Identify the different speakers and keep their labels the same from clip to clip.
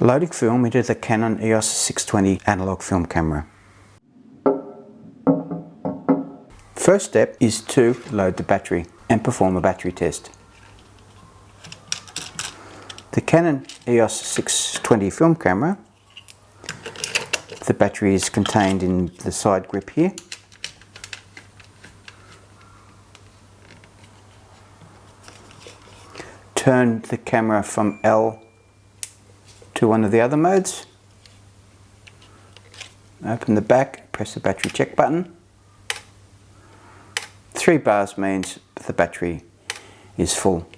Speaker 1: Loading film into the Canon EOS 620 analog film camera. First step is to load the battery and perform a battery test. The Canon EOS 620 film camera, the battery is contained in the side grip here. Turn the camera from L to one of the other modes. Open the back, press the battery check button. 3 bars means the battery is full.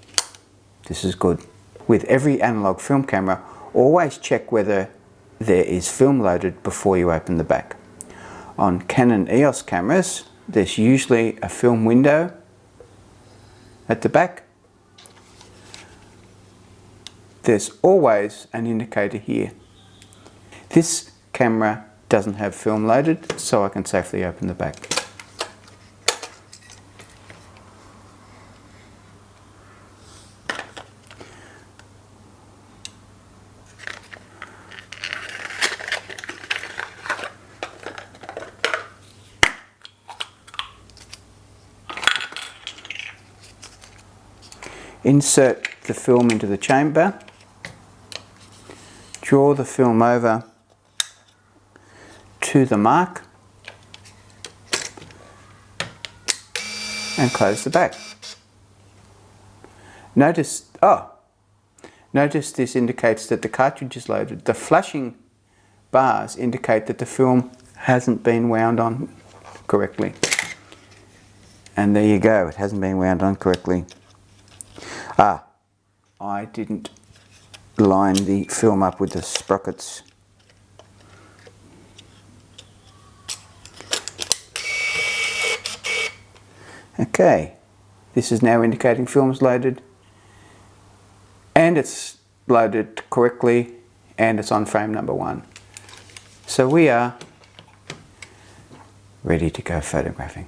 Speaker 1: This is good. With every analog film camera, always check whether there is film loaded before you open the back. On Canon EOS cameras, there's usually a film window at the back. There's always an indicator here. This camera doesn't have film loaded, so I can safely open the back. Insert the film into the chamber. Draw the film over to the mark and close the back. Notice this indicates that the cartridge is loaded. The flashing bars indicate that the film hasn't been wound on correctly. And there you go, it hasn't been wound on correctly. I didn't line the film up with the sprockets. Okay, this is now indicating film is loaded, and it's loaded correctly, and it's on frame number 1. So we are ready to go photographing.